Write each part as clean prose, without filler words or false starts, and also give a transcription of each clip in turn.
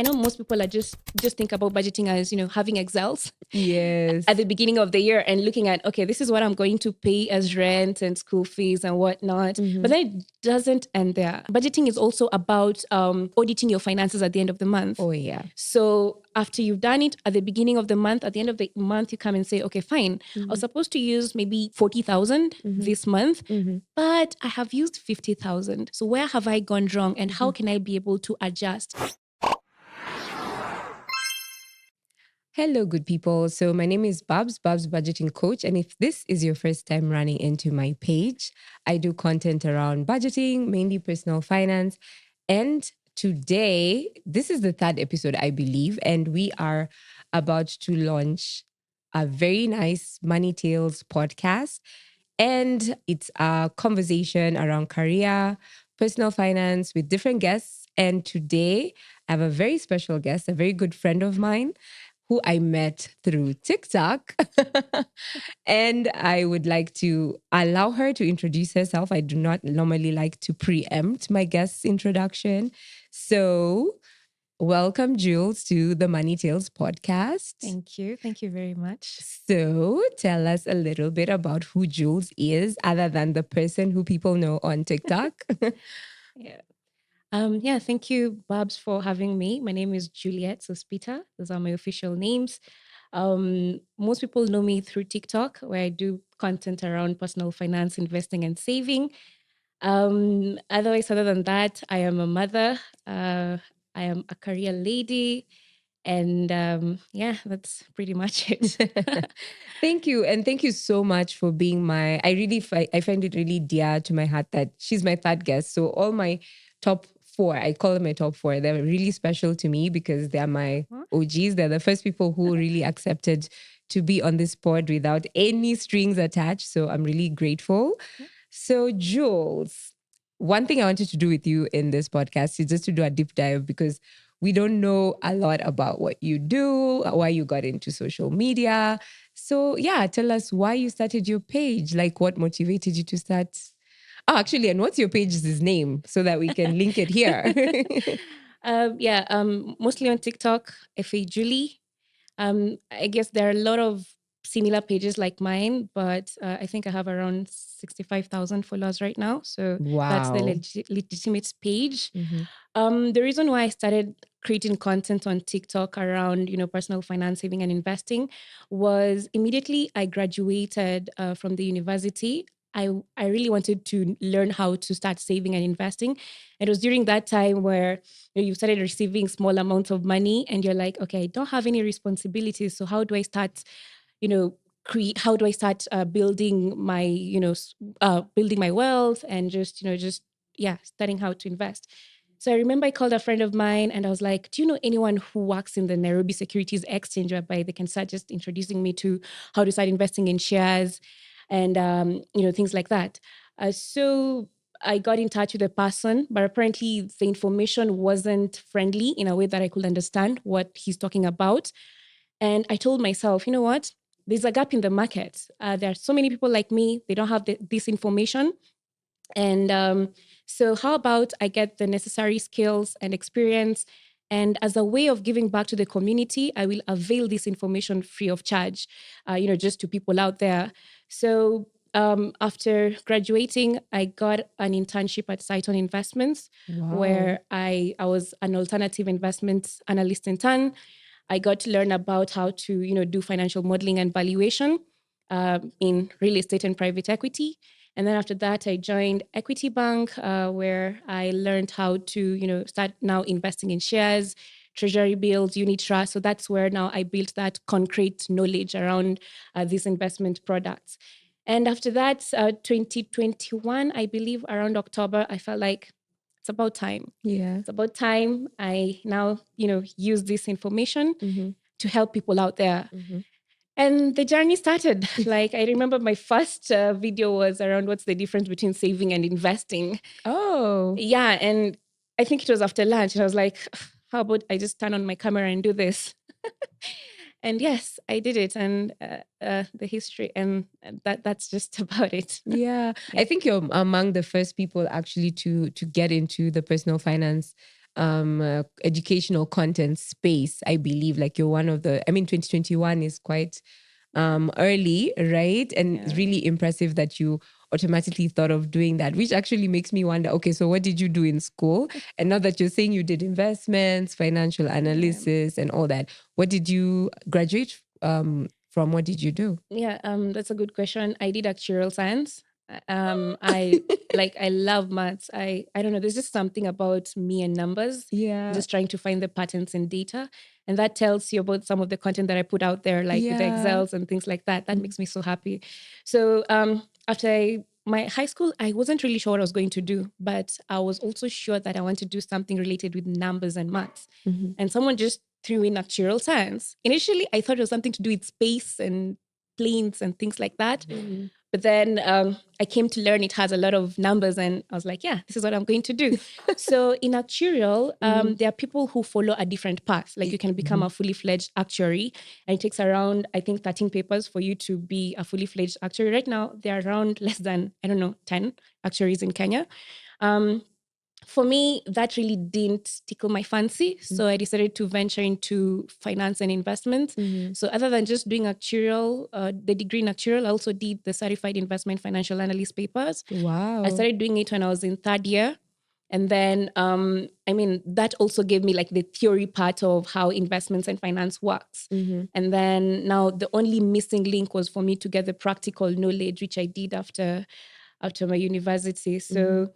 I know most people are just think about budgeting as, having Excels Yes. at the beginning of the year and looking at, okay, this is what I'm going to pay as rent and school fees and whatnot. But then it doesn't end there. Budgeting is also about auditing your finances at the end of the month. Oh, yeah. So after you've done it at the beginning of the month, at the end of the month, you come and say, okay, fine. I was supposed to use maybe 40,000 this month, but I have used 50,000. So where have I gone wrong and how can I be able to adjust? Hello, good people. So my name is Babs Budgeting Coach. And if this is your first time running into my page, I do content around budgeting, mainly personal finance. And today, this is the third episode, I believe, and we are about to launch a very nice Money Tales podcast. And it's a conversation around career, personal finance with different guests. And today, I have a very special guest, a very good friend of mine who I met through TikTok. And I would like to allow her to introduce herself. I do not normally like to preempt my guest's introduction. So, welcome, Jules, to the Money Tales podcast. Thank you. Thank you very much. So, tell us a little bit about who Jules is, other than the person who people know on TikTok. Thank you, Babs, for having me. My name is Juliet Sospita. Those are my official names. Most people know me through TikTok, where I do content around personal finance, investing, and saving. Otherwise, other than that, I am a mother. I am a career lady. And that's pretty much it. Thank you. And thank you so much for being I find it really dear to my heart that she's my third guest. So all my top four, I call them my top four. They're really special to me because they're my OGs. They're the first people who really accepted to be on this pod without any strings attached. So I'm really grateful. So Jules, one thing I wanted to do with you in this podcast is just to do a deep dive because we don't know a lot about what you do, why you got into social media. So yeah, tell us why you started your page, like what motivated you to start. Oh, actually, and what's your page's name so that we can link it here? Mostly on TikTok, FA Julie. I guess there are a lot of similar pages like mine, but I think I have around 65,000 followers right now. So that's the legitimate page. The reason why I started creating content on TikTok around, personal finance, saving and investing was immediately I graduated from the university. I really wanted to learn how to start saving and investing. It was during that time where you started receiving small amounts of money and you're like, okay, I don't have any responsibilities. So how do I start, how do I start building my, building my wealth and starting how to invest. So I remember I called a friend of mine and I was like, do you know anyone who works in the Nairobi Securities Exchange whereby they can start just introducing me to how to start investing in shares and, things like that. So I got in touch with a person, but apparently the information wasn't friendly in a way that I could understand what he's talking about. And I told myself, you know what? There's a gap in the market. There are so many people like me. They don't have this information. And so how about I get the necessary skills and experience, and as a way of giving back to the community, I will avail this information free of charge, just to people out there. So after graduating, I got an internship at Saiton Investments, where I was an alternative investment analyst intern. I got to learn about how to, do financial modeling and valuation in real estate and private equity. And then after that, I joined Equity Bank, where I learned how to, start now investing in shares, treasury bills, unit trust. So that's where now I built that concrete knowledge around these investment products. And after that, 2021, I believe around October, I felt like it's about time. Yeah. It's about time I now, use this information to help people out there. And the journey started. Like, I remember my first video was around what's the difference between saving and investing. Oh. Yeah. And I think it was after lunch. And I was like, how about I just turn on my camera and do this? And yes, I did it. And the history, and that's just about it. Yeah. I think you're among the first people actually to get into the personal finance educational content space, I believe. Like you're one of the, I mean, 2021 is quite early, right? And it's really impressive that you automatically thought of doing that, which actually makes me wonder, okay, so what did you do in school? And now that you're saying you did investments, financial analysis and all that, what did you graduate from? What did you do? Yeah, that's a good question. I did actuarial science. I I love maths. I don't know. There's just something about me and numbers. Yeah. Just trying to find the patterns in data, and that tells you about some of the content that I put out there, like with the Excels and things like that. That makes me so happy. So after my high school, I wasn't really sure what I was going to do, but I was also sure that I wanted to do something related with numbers and maths. And someone just threw in actuarial science. Initially, I thought it was something to do with space and planes and things like that. But then I came to learn it has a lot of numbers, and I was like, yeah, this is what I'm going to do. So in actuarial, there are people who follow a different path. Like you can become a fully fledged actuary, and it takes around, I think, 13 papers for you to be a fully fledged actuary. Right now, there are around less than, 10 actuaries in Kenya. For me, that really didn't tickle my fancy. So I decided to venture into finance and investment. So other than just doing actuarial, the degree in actuarial, I also did the certified investment financial analyst papers. Wow. I started doing it when I was in third year. And then, that also gave me like the theory part of how investments and finance works. And then now the only missing link was for me to get the practical knowledge, which I did after my university. So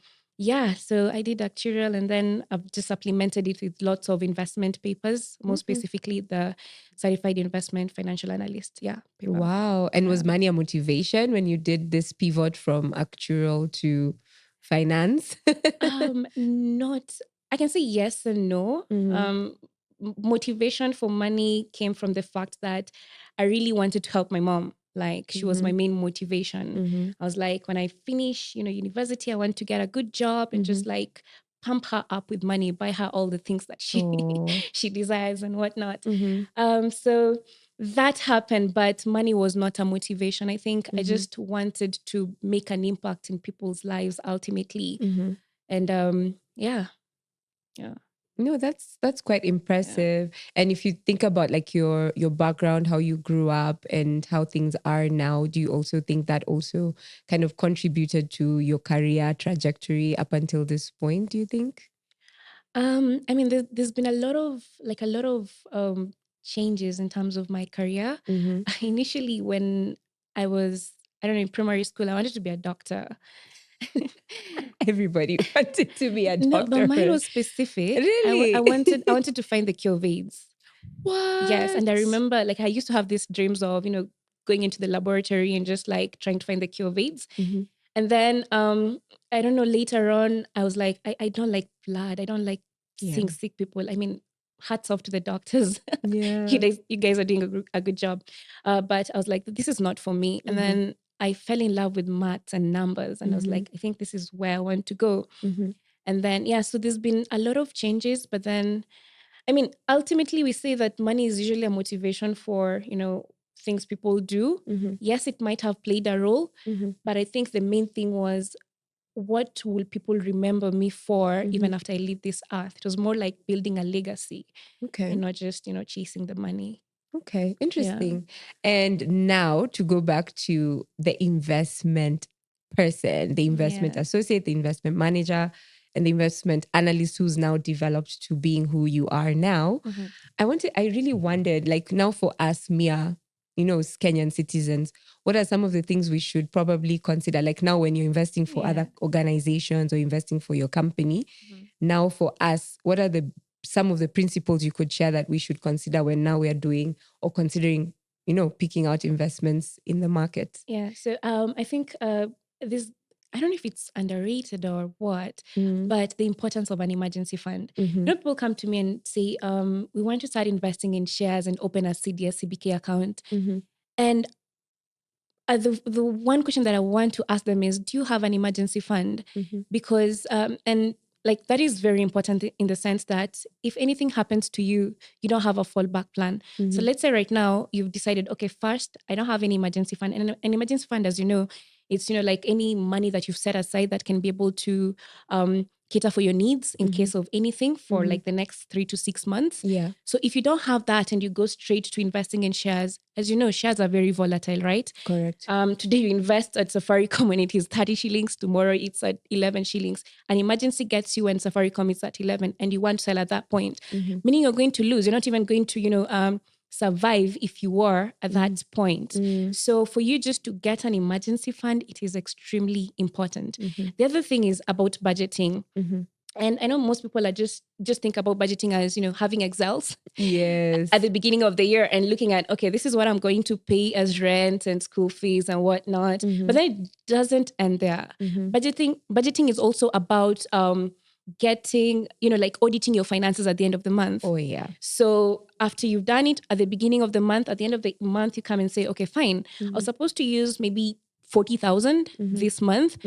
so I did actuarial, and then I've just supplemented it with lots of investment papers, more specifically the certified investment financial analyst. Yeah. Paper. Wow. And was money a motivation when you did this pivot from actuarial to finance? Not, I can say yes and no. Motivation for money came from the fact that I really wanted to help my mom. Like she was my main motivation. I was like, when I finish, university, I want to get a good job and just like pump her up with money, buy her all the things that she she desires and whatnot. So that happened, but money was not a motivation. I think I just wanted to make an impact in people's lives ultimately. And yeah. No, that's quite impressive. And if you think about like your background, how you grew up and how things are now, do you also think that also kind of contributed to your career trajectory up until this point, do you think? There's been a lot of changes in terms of my career. Initially, when I was, I don't know, in primary school, I wanted to be a doctor. Everybody wanted to be a doctor. No, but mine was specific. Really? I wanted to find the cure of AIDS. What? Yes, and I remember like I used to have these dreams of going into the laboratory and just like trying to find the cure of AIDS. And then I don't know, later on, I was like, I don't like blood. I don't like seeing sick people. I mean, hats off to the doctors. Yeah. you guys are doing a good job. But I was like, this is not for me. And then I fell in love with maths and numbers. And I was like, I think this is where I want to go. And then, so there's been a lot of changes. But then, ultimately, we say that money is usually a motivation for, things people do. Yes, it might have played a role, but I think the main thing was, what will people remember me for even after I leave this earth? It was more like building a legacy, and not just, chasing the money. Okay, interesting. And now to go back to the investment person, the investment associate, the investment manager, and the investment analyst who's now developed to being who you are now. I really wondered, like now for us, Mia, Kenyan citizens, what are some of the things we should probably consider? Like now when you're investing for other organizations or investing for your company, now for us, what are some of the principles you could share that we should consider when now we are doing or considering, picking out investments in the market? Yeah. So I think this, I don't know if it's underrated or what, but the importance of an emergency fund. People come to me and say, we want to start investing in shares and open a CDS CBK account. And the one question that I want to ask them is, do you have an emergency fund? Because, and like that is very important in the sense that if anything happens to you, you don't have a fallback plan. So let's say right now you've decided, okay, first, I don't have any emergency fund. And an emergency fund, as you know, it's, like any money that you've set aside that can be able to cater for your needs in case of anything for like the next 3 to 6 months. Yeah. So if you don't have that and you go straight to investing in shares, as you know, shares are very volatile, right? Correct. Today you invest at Safaricom when it is 30 shillings, tomorrow it's at 11 shillings. An emergency gets you when Safaricom is at 11 and you want to sell at that point, meaning you're going to lose. You're not even going to, survive if you were at that point. So for you just to get an emergency fund, it is extremely important. The other thing is about budgeting. And I know most people are just think about budgeting as, having Excels Yes. at the beginning of the year and looking at, okay, this is what I'm going to pay as rent and school fees and whatnot. But then it doesn't end there. Budgeting is also about getting, like auditing your finances at the end of the month. Oh, yeah. So after you've done it at the beginning of the month, at the end of the month, you come and say, okay, fine. I was supposed to use maybe 40,000 this month,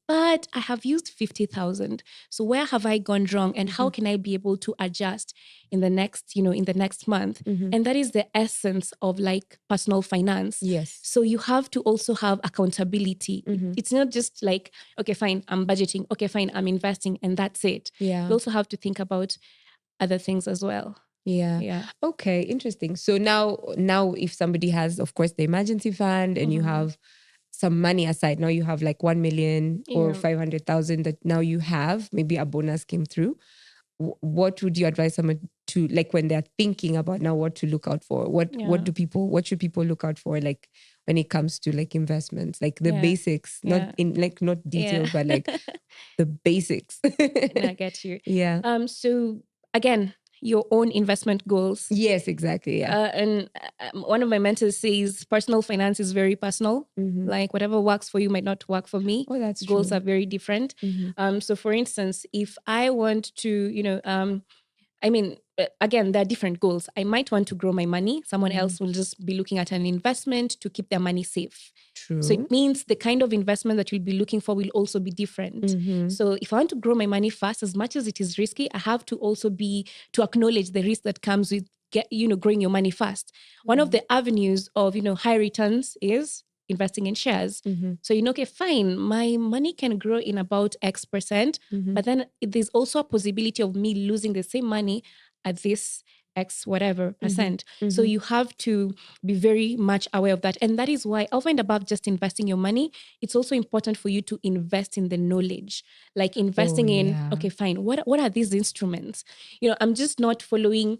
but I have used 50,000. So where have I gone wrong, and how can I be able to adjust in the next, in the next month? And that is the essence of like personal finance. Yes. So you have to also have accountability. It's not just like, okay, fine, I'm budgeting. Okay, fine, I'm investing, and that's it. Yeah. You also have to think about other things as well. Yeah. Okay, interesting. So now if somebody has, of course, the emergency fund and you have some money aside, now you have like 1 million or 500,000 that now you have, maybe a bonus came through. What would you advise someone to, like, when they're thinking about now what to look out for? What should people look out for, like when it comes to like investments, like the basics, not details, but like the basics. I get you. Yeah. So again, your own investment goals. Yes, exactly. Yeah. And one of my mentors says personal finance is very personal. Like whatever works for you might not work for me. Oh, that's Goals true. are very different. So for instance, if I want to, again, there are different goals. I might want to grow my money. Someone else will just be looking at an investment to keep their money safe. True. So it means the kind of investment that you'll be looking for will also be different. So if I want to grow my money fast, as much as it is risky, I have to also to acknowledge the risk that comes with growing your money fast. One of the avenues of, high returns is investing in shares. So, okay, fine, my money can grow in about X%, but then there's also a possibility of me losing the same money at this X whatever percent. So you have to be very much aware of that. And that is why over and above just investing your money, it's also important for you to invest in the knowledge, like investing in, okay, fine, what are these instruments? I'm just not following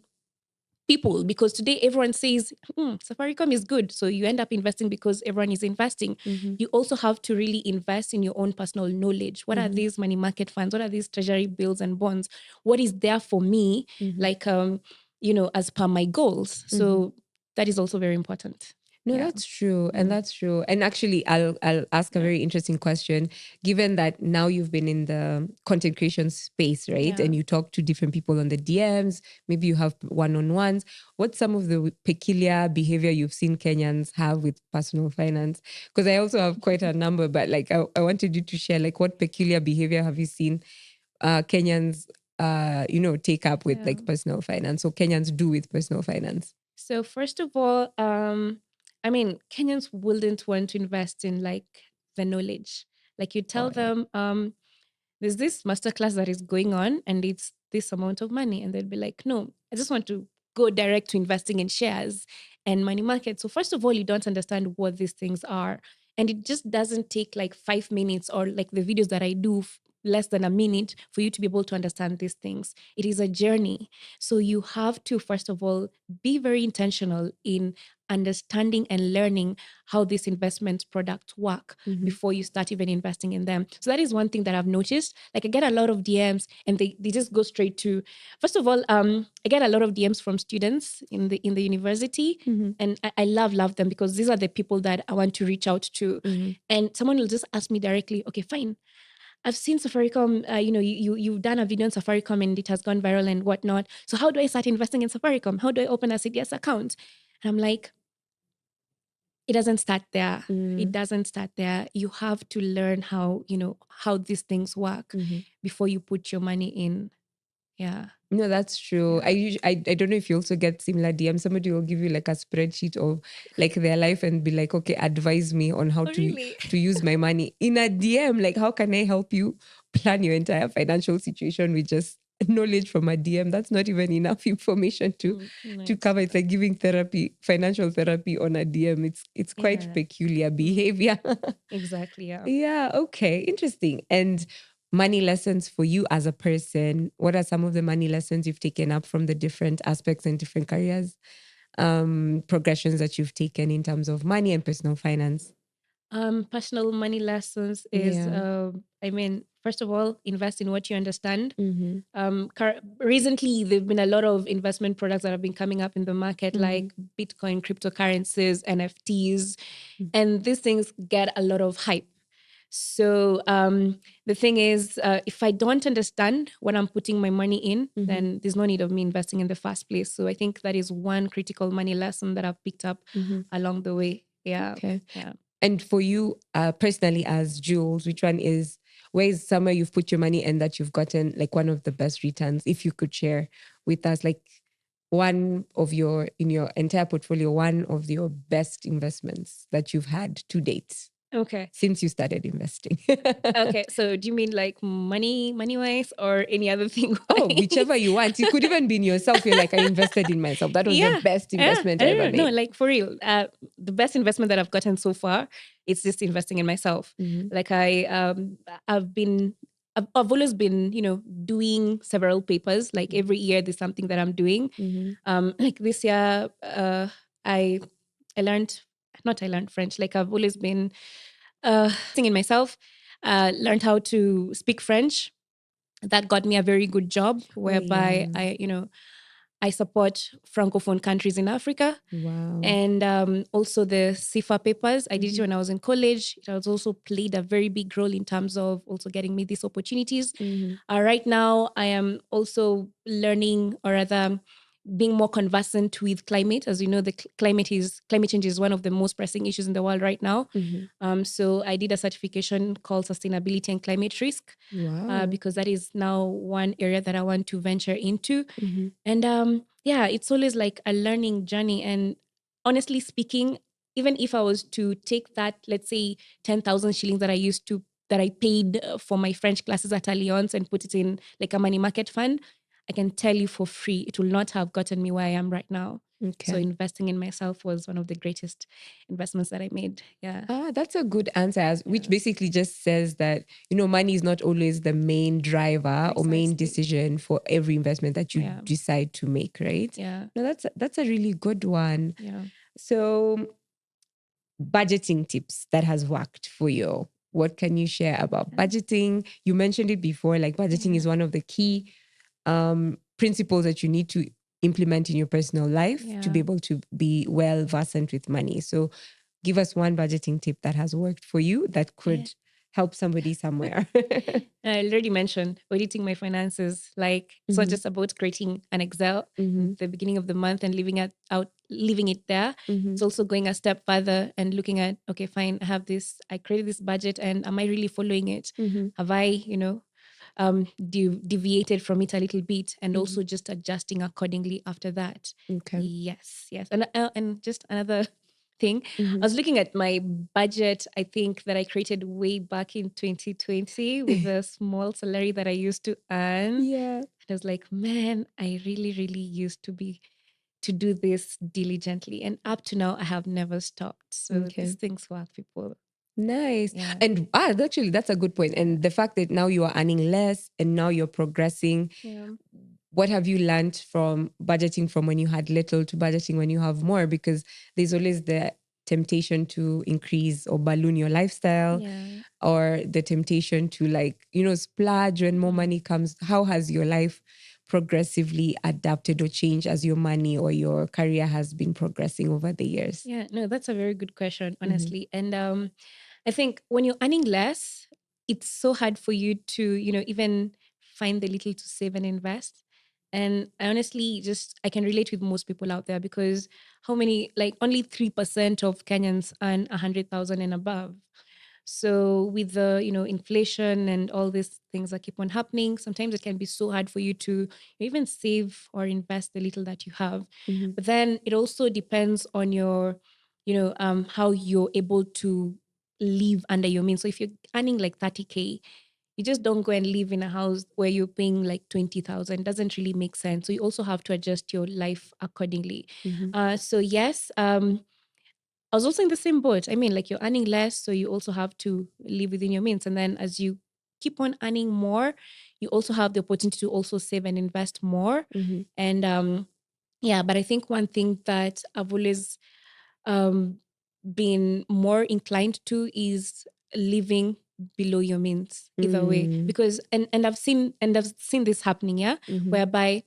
people because today everyone says Safaricom is good, so you end up investing because everyone is investing. You also have to really invest in your own personal knowledge. What are these money market funds? What are these treasury bills and bonds? What is there for me, like as per my goals? So that is also very important. No, that's true. And that's true. And actually, I'll ask a very interesting question, given that now you've been in the content creation space, right? Yeah. And you talk to different people on the DMs, maybe you have one-on-ones. What's some of the peculiar behavior you've seen Kenyans have with personal finance? Because I also have quite a number, but like I wanted you to share, like, what peculiar behavior have you seen Kenyans take up with like personal finance, or Kenyans do with personal finance? So first of all, Kenyans wouldn't want to invest in like the knowledge. Like you tell them, there's this masterclass that is going on and it's this amount of money. And they'd be like, no, I just want to go direct to investing in shares and money market. So first of all, you don't understand what these things are. And it just doesn't take like 5 minutes or like the videos that I do less than a minute for you to be able to understand these things. It is a journey. So you have to, first of all, be very intentional in understanding and learning how these investment products work before you start even investing in them. So that is one thing that I've noticed. Like I get a lot of DMs and they just go straight to, first of all, I get a lot of DMs from students in the university, and I love them because these are the people that I want to reach out to. And someone will just ask me directly, okay, fine, I've seen Safaricom, you've done a video on Safaricom and it has gone viral and whatnot. So how do I start investing in Safaricom? How do I open a CDS account? And I'm like, it doesn't start there. It doesn't start there. You have to learn how these things work before you put your money in. Yeah. No, that's true. Yeah. I don't know if you also get similar DMs. Somebody will give you like a spreadsheet of like their life and be like, okay, advise me on how to Really? use my money in a DM. Like, how can I help you plan your entire financial situation with just knowledge from a DM. That's not even enough information to cover. It's like giving therapy, financial therapy on a DM. It's quite peculiar behavior. Exactly. Yeah. Yeah. Okay. Interesting. And money lessons for you as a person. What are some of the money lessons you've taken up from the different aspects and different careers, progressions that you've taken in terms of money and personal finance? Personal money lessons is, first of all, invest in what you understand. Recently, there've been a lot of investment products that have been coming up in the market, like Bitcoin, cryptocurrencies, NFTs, and these things get a lot of hype. So the thing is, if I don't understand what I'm putting my money in, then there's no need of me investing in the first place. So I think that is one critical money lesson that I've picked up along the way. Yeah. Okay. Yeah. And for you personally as Jules, where is somewhere you've put your money and that you've gotten like one of the best returns? If you could share with us, like in your entire portfolio, one of your best investments that you've had to date. Okay. Since you started investing. Okay. So do you mean like money wise or any other thing? Oh, whichever you want. It could even be in yourself. You're like, I invested in myself. That was the best investment I ever made. No, like for real. The best investment that I've gotten so far, it's just investing in myself. Like I've always been, doing several papers. Like every year there's something that I'm doing. Like this year, I learned French. Like I've always been investing in myself, learned how to speak French. That got me a very good job whereby I support Francophone countries in Africa. Wow. And also the CIFA papers. I did it when I was in college. It has also played a very big role in terms of also getting me these opportunities. Right now, I am also learning, or rather being more conversant with climate. As you know, the climate change is one of the most pressing issues in the world right now. So I did a certification called Sustainability and Climate Risk. Wow. Because that is now one area that I want to venture into. And it's always like a learning journey. And honestly speaking, even if I was to take that, let's say 10,000 shillings that I paid for my French classes at Allianz and put it in like a money market fund, I can tell you for free, it will not have gotten me where I am right now. Okay. So investing in myself was one of the greatest investments that I made. Yeah. That's a good answer, which basically just says that, money is not always the main driver or main decision for every investment that you decide to make, right? Yeah. No, that's a really good one. Yeah. So budgeting tips that has worked for you. What can you share about budgeting? You mentioned it before, like budgeting is one of the key principles that you need to implement in your personal life to be able to be well versant with money. So give us one budgeting tip that has worked for you that could help somebody somewhere. I already mentioned auditing my finances. Like it's not just about creating an Excel at the beginning of the month and leaving it there. It's also going a step further and looking at, okay, fine, I created this budget and am I really following it? Have I, deviated from it a little bit, and also just adjusting accordingly after that. Okay. Yes. And just another thing, I was looking at my budget, I think that I created way back in 2020 with a small salary that I used to earn. Yeah. And I was like, man, I really, really used to do this diligently. And up to now, I have never stopped. So these things work, people. Nice. Yeah. And actually, that's a good point. And the fact that now you are earning less and now you're progressing. Yeah. What have you learned from budgeting from when you had little to budgeting when you have more? Because there's always the temptation to increase or balloon your lifestyle, or the temptation to splurge when more money comes. How has your life progressively adapted or changed as your money or your career has been progressing over the years? Yeah, no, that's a very good question, honestly. And I think when you're earning less, it's so hard for you to, even find the little to save and invest. And I honestly I can relate with most people out there, because only 3% of Kenyans earn 100,000 and above. So with the, inflation and all these things that keep on happening, sometimes it can be so hard for you to even save or invest the little that you have. But then it also depends on your, how you're able to live under your means. So if you're earning like 30K, You just don't go and live in a house where you're paying like 20,000. Doesn't really make sense. So you also have to adjust your life accordingly. So yes, I was also in the same boat. I mean, like you're earning less, so you also have to live within your means. And then as you keep on earning more, you also have the opportunity to also save and invest more. And yeah, but I think one thing that I've always um, been more inclined to is living below your means either way, because and I've seen this happening, yeah, whereby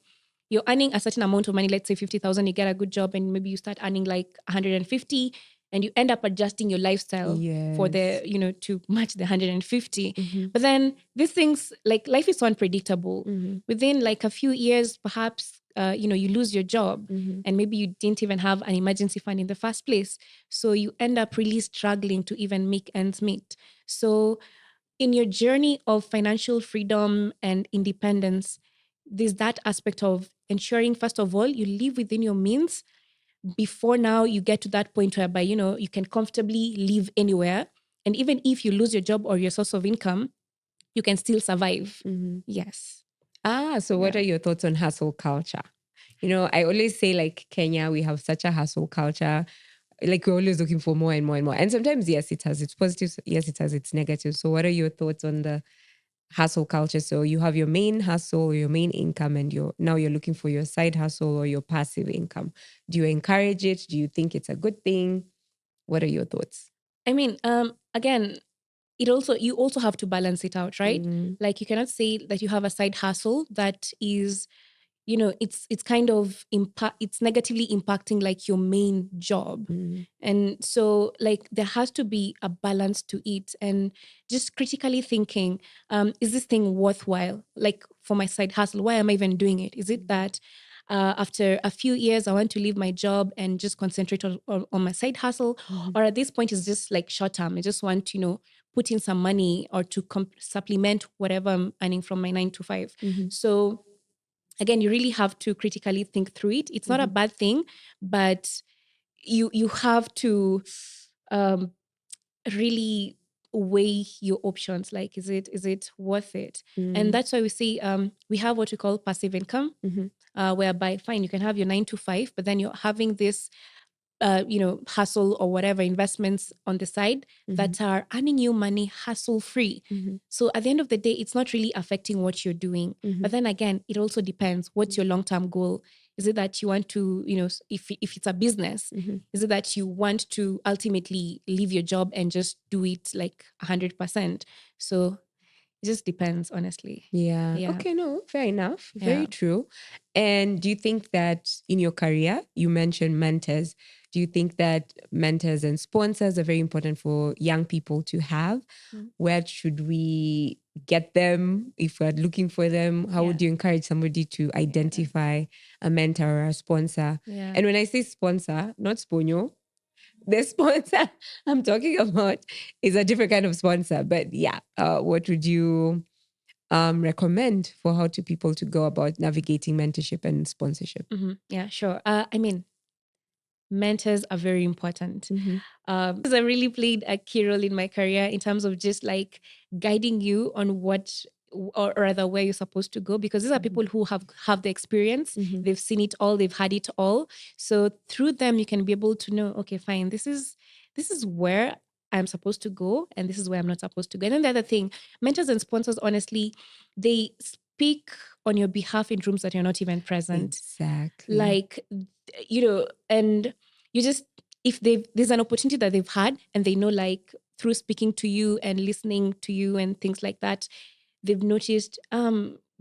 you're earning a certain amount of money, let's say 50,000, you get a good job and maybe you start earning like 150 and you end up adjusting your lifestyle for the, to match the 150. But then these things, like life is so unpredictable. Within like a few years, perhaps, you lose your job and maybe you didn't even have an emergency fund in the first place. So you end up really struggling to even make ends meet. So in your journey of financial freedom and independence, there's that aspect of ensuring, first of all, you live within your means before now you get to that point whereby, you can comfortably live anywhere. And even if you lose your job or your source of income, you can still survive. Yes. So what are your thoughts on hustle culture? I always say like Kenya, we have such a hustle culture. Like we're always looking for more and more and more. And sometimes, yes, it has its positives. Yes, it has its negatives. So what are your thoughts on the hustle culture? So you have your main hustle, your main income, and now you're looking for your side hustle or your passive income. Do you encourage it? Do you think it's a good thing? What are your thoughts? I mean, again, you also have to balance it out, right? Like you cannot say that you have a side hustle that is, it's kind of it's negatively impacting like your main job. And so like there has to be a balance to it, and just critically thinking, is this thing worthwhile? Like for my side hustle, why am I even doing it? Is it that after a few years I want to leave my job and just concentrate on my side hustle? Or at this point it's just like short term, I just want to put in some money or to supplement whatever I'm earning from my 9 to 5. So again, you really have to critically think through it. It's not a bad thing, but you have to really weigh your options. Like, is it worth it? And that's why we say we have what we call passive income, whereby fine, you can have your 9 to 5, but then you're having this hustle or whatever investments on the side that are earning you money hassle free. So at the end of the day, it's not really affecting what you're doing. But then again, it also depends. What's your long-term goal? Is it that you want to, if it's a business, is it that you want to ultimately leave your job and just do it like 100%? So it just depends, honestly. Yeah. Okay, no, fair enough. Very true. And do you think that in your career, you mentioned mentors, do you think that mentors and sponsors are very important for young people to have? Where should we get them if we're looking for them? How would you encourage somebody to identify a mentor or a sponsor? And when I say sponsor, not sponyo, the sponsor I'm talking about is a different kind of sponsor. But yeah, what would you recommend for how to people to go about navigating mentorship and sponsorship? Yeah, sure. I mean, mentors are very important. Because I really played a key role in my career in terms of just like guiding you on what, or rather where you're supposed to go, because these are people who have the experience, they've seen it all, they've had it all. So through them, you can be able to know, okay, fine, this is where I'm supposed to go, and this is where I'm not supposed to go. And then the other thing, mentors and sponsors, honestly, they speak on your behalf in rooms that you're not even present. Exactly. Like, and you just, if there's an opportunity that they've had and they know, like through speaking to you and listening to you and things like that, they've noticed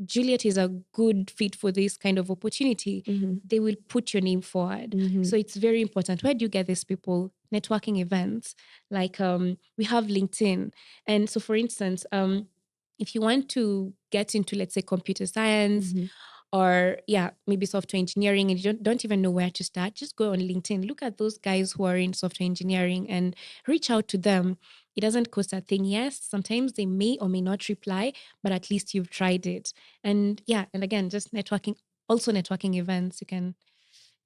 Juliet is a good fit for this kind of opportunity, they will put your name forward. So it's very important. Where do you get these people? Networking events. Like we have LinkedIn. And so for instance, if you want to get into, let's say, computer science, or maybe software engineering, and you don't even know where to start, just go on LinkedIn, look at those guys who are in software engineering and reach out to them. It doesn't cost a thing. Yes, sometimes they may or may not reply, but at least you've tried it. And and again, just networking, also networking events, you can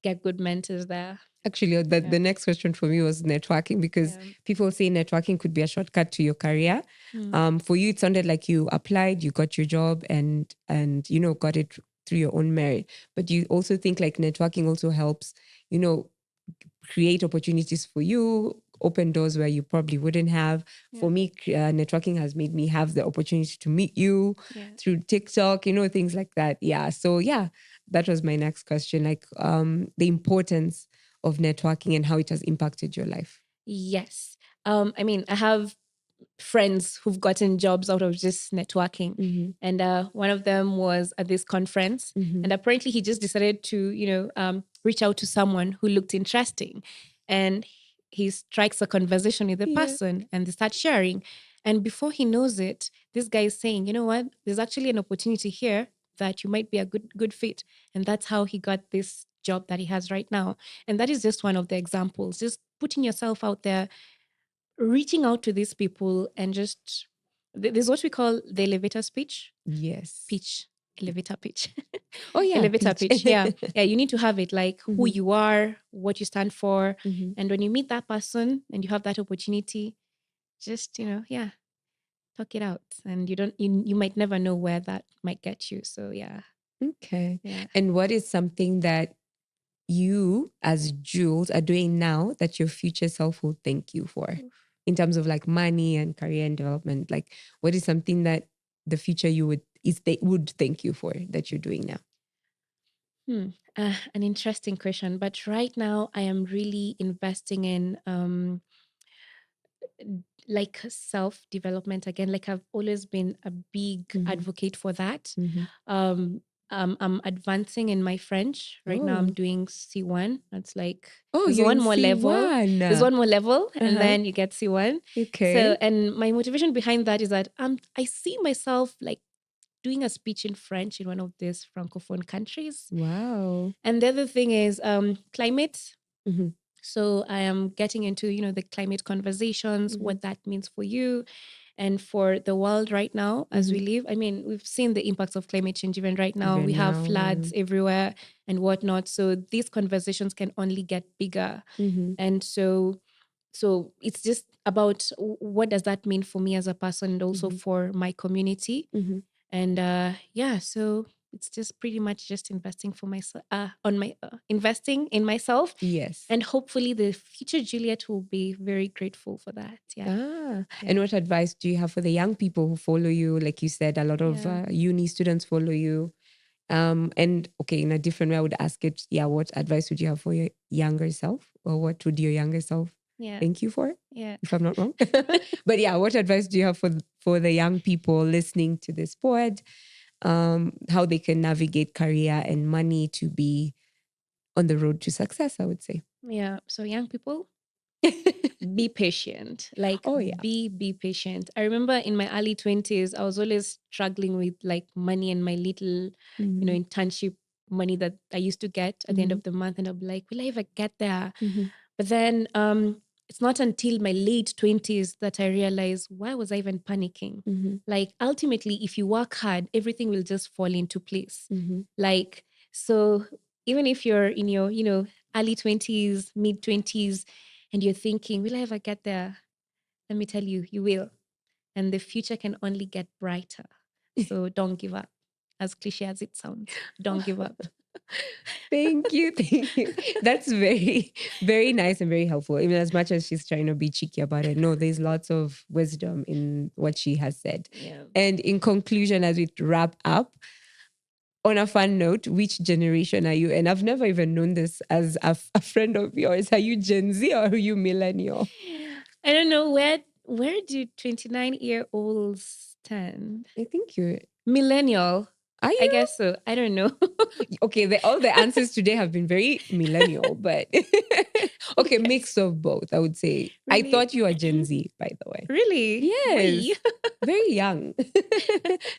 get good mentors there. Actually, the next question for me was networking, because people say networking could be a shortcut to your career. For you, it sounded like you applied, you got your job, and got it through your own merit. But you also think like networking also helps, create opportunities for you, open doors where you probably wouldn't have. For me, networking has made me have the opportunity to meet you through TikTok, things like that. Yeah. So yeah, that was my next question, like the importance of networking and how it has impacted your life. Yes. I mean, I have friends who've gotten jobs out of just networking. And one of them was at this conference. And apparently he just decided to, reach out to someone who looked interesting. And he strikes a conversation with the person and they start sharing. And before he knows it, this guy is saying, you know what, there's actually an opportunity here that you might be a good fit. And that's how he got this job that he has right now. And that is just one of the examples, just putting yourself out there, reaching out to these people, and just there's what we call the elevator speech. Yes. Pitch. Elevator pitch. Oh yeah. Elevator pitch. Yeah. Yeah. You need to have it, like who you are, what you stand for. And when you meet that person and you have that opportunity, just, talk it out. And you might never know where that might get you. So yeah. Okay. Yeah. And what is something that you as Jules are doing now that your future self will thank you for, in terms of like money and career and development? Like, what is something that the future you would thank you for that you're doing now? An interesting question. But right now I am really investing in like self-development again. Like I've always been a big advocate for that. I'm advancing in my French right now. I'm doing C1. That's like there's you're one in more level. C1. There's one more level, and then you get C1. Okay. So, and my motivation behind that is that I see myself like doing a speech in French in one of these francophone countries. Wow. And the other thing is climate. So I am getting into, the climate conversations, what that means for you and for the world right now as we live. I mean, we've seen the impacts of climate change even right now. We have floods everywhere and whatnot. So these conversations can only get bigger. And so it's just about what does that mean for me as a person and also for my community. And so it's just pretty much just investing for myself, investing in myself. Yes. And hopefully the future Juliet will be very grateful for that. Yeah. And what advice do you have for the young people who follow you? Like you said, a lot of uni students follow you. And okay, in a different way, I would ask it, what advice would you have for your younger self? Or what would your younger self thank you for? Yeah. If I'm not wrong. But what advice do you have for the young people listening to this pod? How they can navigate career and money to be on the road to success, I would say. Yeah. So young people, be patient. Like be patient. I remember in my early 20s, I was always struggling with like money and my little, internship money that I used to get at the end of the month. And I'd be like, will I ever get there? But then it's not until my late 20s that I realized, why was I even panicking? Like ultimately, if you work hard, everything will just fall into place. Like, so even if you're in your, early 20s, mid 20s, and you're thinking, will I ever get there? Let me tell you, you will. And the future can only get brighter. So don't give up. As cliche as it sounds, don't give up. Thank you. That's very, very nice and very helpful. Even as much as she's trying to be cheeky about it, no, there's lots of wisdom in what she has said. Yeah. And in conclusion, as we wrap up, on a fun note, which generation are you? And I've never even known this as a friend of yours. Are you Gen Z or are you millennial? I don't know. Where do 29-year-olds stand? I think you're millennial. Are you? I guess so. I don't know. Okay, all the answers today have been very millennial, but okay, mix of both, I would say. Really? I thought you were Gen Z, by the way. Really? Yes. Very young.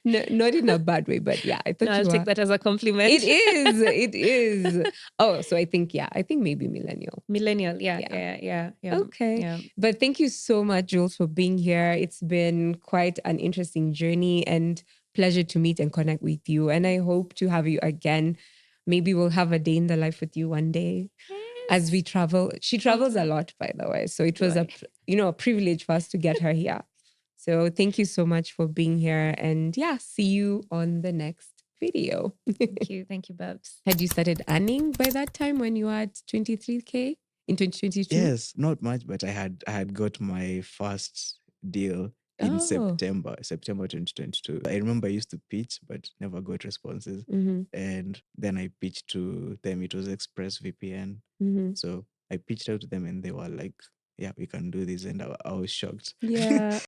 No, not in a bad way, but I thought I'll you take were. that as a compliment. It is. It is. Oh, so I think maybe millennial. Millennial, yeah. Okay. Yeah. But thank you so much, Jules, for being here. It's been quite an interesting journey and pleasure to meet and connect with you. And I hope to have you again. Maybe we'll have a day in the life with you one day. as we travel. She travels a lot, by the way. So it was a privilege for us to get her here. So thank you so much for being here. And yeah, see you on the next video. Thank you, Babs. Had you started earning by that time when you had 23K in 2022? Yes, not much, but I had got my first deal in September 2022. I remember I used to pitch, but never got responses. And then I pitched to them. It was ExpressVPN. So I pitched out to them and they were like, yeah, we can do this. And I was shocked. Yeah.